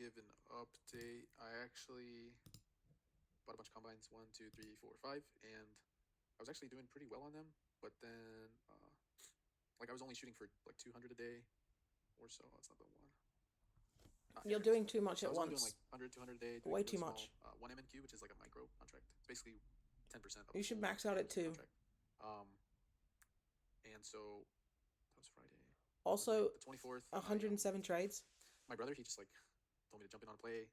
give an update. I actually bought a bunch of combines, 1, 2, 3, 4, 5, and I was actually doing pretty well on them. But then, like I was only shooting for like 200 a day or so. That's not the one. You're Yeah, here it is. doing too much So I at was only doing like once. 100, 200 a day, doing Way really too small much. 1 MNQ, which is like a micro contract. It's basically 10% of You a should full max out at contract. 2. And so that was Friday. And then Also, the 24th, 107 trades. my brother, he just like told me to jump in on a play.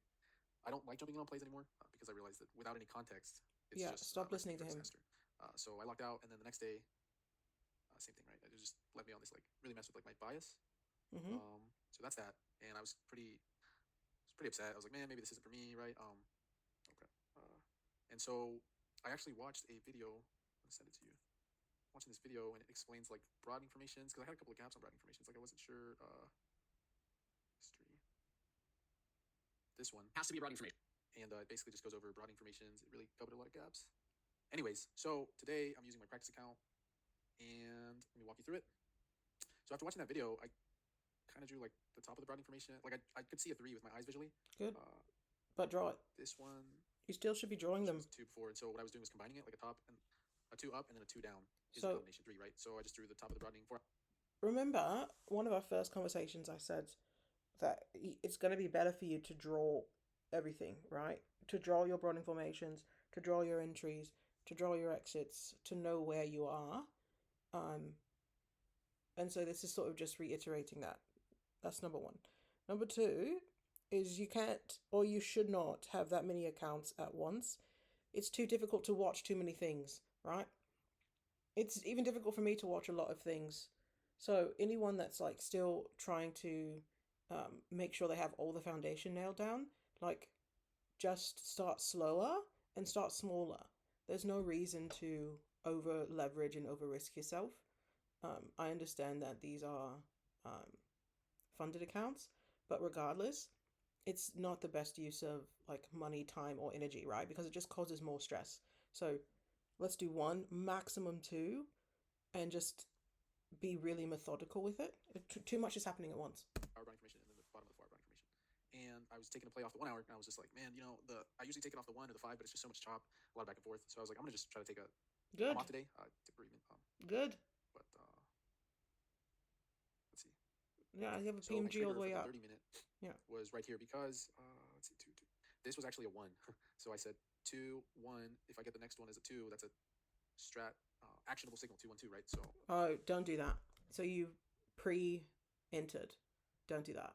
I don't like jumping in on plays anymore because I realized that without any context, it's Yeah, just stop recipe listening for to him. disaster. So I locked out, and then the next day, same thing, right? It just led me on this like really messed with like my bias. Mm-hmm. So that's that, and I was pretty upset. I was like, man, maybe this isn't for me, right? Okay. And so I actually watched a video. I'm gonna send it to you. Watching this video, and it explains like broadening formations because I had a couple of gaps on broadening formations. Like I wasn't sure. History. This one has to be a broadening formation, and it basically just goes over broadening formations. It really covered a lot of gaps. Anyways, so today I'm using my practice account, and let me walk you through it. So after watching that video, I kind of drew like the top of the broadening formation. Like I could see a 3 with my eyes visually. Good. But draw it. This one You still should be drawing them. was a 2 before, and so what I was doing was combining it like a top and a 2 up and then a 2 down is a So, combination 3, right? So I just drew the top of the broadening for. remember, one of our first conversations, I said that it's going to be better for you to draw everything, right? To draw your broadening formations, to draw your entries, to draw your exits, to know where you are. And so this is sort of just reiterating that. That's number one. Number two is you can't or you should not have that many accounts at once. It's too difficult to watch too many things, right? It's even difficult for me to watch a lot of things. So anyone that's like still trying to make sure they have all the foundation nailed down, like just start slower and start smaller. There's no reason to over leverage and over risk yourself. I understand that these are funded accounts, but regardless, it's not the best use of like money, time, or energy, right? Because it just causes more stress. So let's do one, maximum two, and just be really methodical with it. Too much is happening at once. Hour broadening formation and then the bottom of the 4 hour broadening formation. And I was taking a play off the 1 hour, and I was just like, man, I usually take it off the 1 or the 5, but it's just so much chop, a lot of back and forth. So I was like, I'm gonna just try to take a. I'm off Good. today. Or even Good. but let's see. Yeah, you have a So my PMG all the trigger for way the up. 30-minute Yeah. was right here because let's see, two. This was actually a 1, so I said 2 1. If I get the next one as a 2, that's a strat actionable signal 2 1 2, right? So Oh, don't do that. So you pre-entered. Don't do that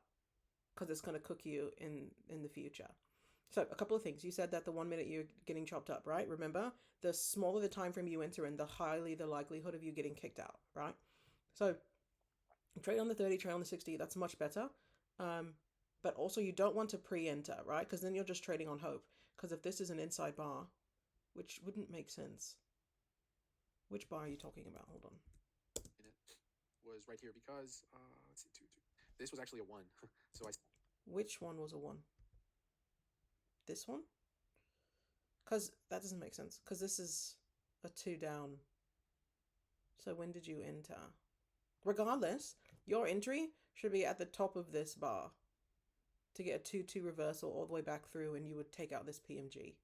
because it's going to cook you in the future. So a couple of things. You said that the 1 minute you're getting chopped up, right? Remember, the smaller the time frame you enter in, the highly the likelihood of you getting kicked out, right? So trade on the 30, trade on the 60. That's much better. But also you don't want to pre-enter, right? Because then you're just trading on hope. Because if this is an inside bar, which wouldn't make sense. Which bar are you talking about? Hold on. it was right here because let's see, 2 2. This was actually a 1, so I. Which one was a 1? This one? Because that doesn't make sense. Because this is a 2 down. So when did you enter? Regardless, your entry should be at the top of this bar to get a 2-2 reversal all the way back through, and you would take out this PMG.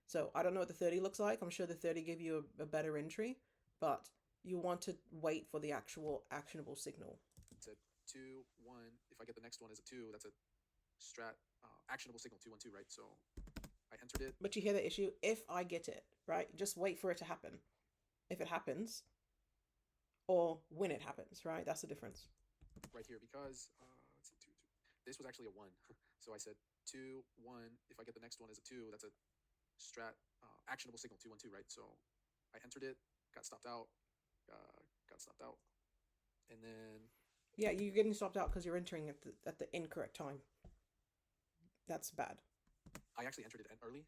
So I don't know what the 30 looks like. I'm sure the 30 give you a better entry, but you want to wait for the actual actionable signal. Said 2 1. If I get the next one as a 2, that's a strat actionable signal 2 1 2, right? So I entered it. But you hear the issue? If I get it, right? Just wait for it to happen. If it happens, or when it happens, right? That's the difference. Right here because let's see, 2 2. This was actually a 1, so I said 2 1. If I get the next one as a 2, that's a strat actionable signal 2 1 2, right? So I entered it, got stopped out, and then Yeah, you're getting stopped out because you're entering at the incorrect time. That's bad. I actually entered it early,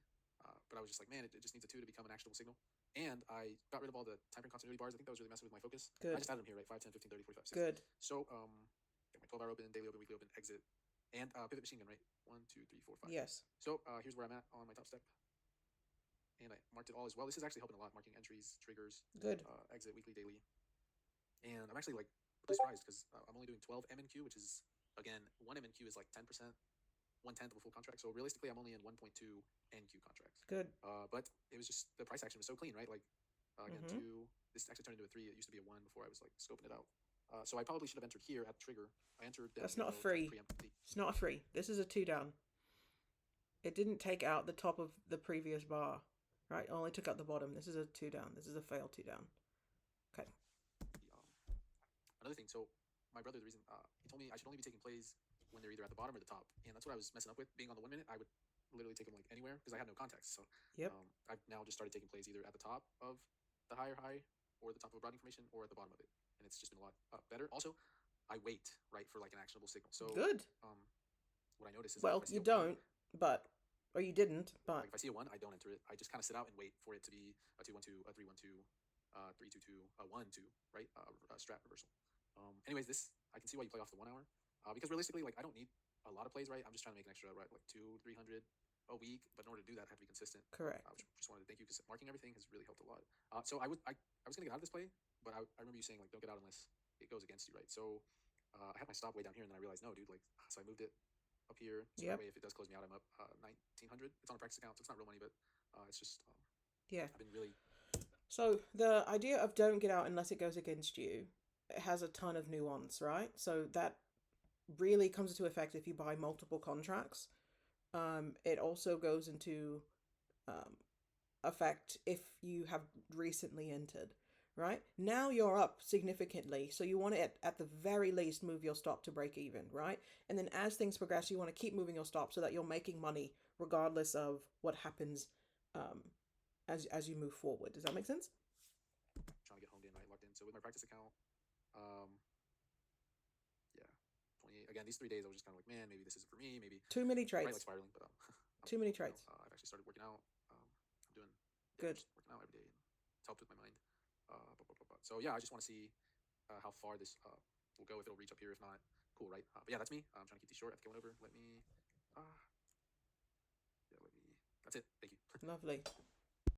but I was just like, man, it just needs a 2 to become an actionable signal. And I got rid of all the time frame continuity bars. I think that was really messing with my focus. Good. I just added them here, right? 5, 10, 15, 30, 45, 60. Good. So, get my 12-hour open, daily open, weekly open, exit, and pivot machine gun, right? 1, 2, 3, 4, 5. Yes. So here's where I'm at on my top step. And I marked it all as well. This is actually helping a lot, marking entries, triggers, Good. Exit, weekly, daily. And I'm actually like really surprised because I'm only doing 12 MNQ, which is, again, 1 MNQ is like 10%. 1/10 of a full contract. So realistically, I'm only in 1.2 NQ contracts. Good. But it was just the price action was so clean, right? Like again, Mhm. 2. This actually turned into a 3. It used to be a 1 before I was like scoping it out. So I probably should have entered here at the trigger. I entered down That's here not a though, trying to free. preempt the. It's not a free. This is a 2 down. It didn't take out the top of the previous bar, right? It only took out the bottom. This is a 2 down. This is a failed 2 down. Okay. Another thing. So my brother, the reason he told me I should only be taking plays when they're either at the bottom or the top, and that's what I was messing up with. Being on the 1 minute, I would literally take them like anywhere because I had no context. So Yep. I've now just started taking plays either at the top of the higher high or the top of a broadening formation or at the bottom of it, and it's just been a lot better. Also, I wait right for like an actionable signal. So Good. what I notice is Well, like, if I see you a 1, don't, but or you didn't, but like if I see a 1, I don't enter it. I just kind of sit out and wait for it to be a 2-1-2, a 3-1-2, 3-2-2, a 1-2, right? Strat reversal. Anyways, this I can see why you play off the 1 hour because realistically, like I don't need a lot of plays, right? I'm just trying to make an extra, right, like 200-300 a week. But in order to do that, I have to be consistent. correct. Just wanted to thank you because marking everything has really helped a lot. So I was gonna get out of this play, but I remember you saying like don't get out unless it goes against you, right? So I had my stop way down here, and then I realized no, dude, like so I moved it up here. So Yep. that way, if it does close me out, I'm up 1900. It's on a practice account, so it's not real money, but it's just Yeah. I've been really. So the idea of don't get out unless it goes against you has a ton of nuance, right? So that really comes into effect if you buy multiple contracts. It also goes into effect if you have recently entered, right? Now you're up significantly, so you want to at the very least move your stop to break even, right? And then as things progress, you want to keep moving your stop so that you're making money regardless of what happens as you move forward. Does that make sense? Trying to get homed in, right, locked in. So with my practice account, yeah, 28. Again, these 3 days I was just kind of like, man, maybe this isn't for me. Maybe Too many probably trades. like spiraling, but Too many trades. I've actually started working out. I'm doing Good. just working out every day, and it's helped with my mind. So yeah, I just want to see how far this will go. If it'll reach up here, if not, cool, right? But yeah, that's me. I'm trying to keep these short. I have to go over. Let me. Yeah, let me. That's it. Thank you. Lovely.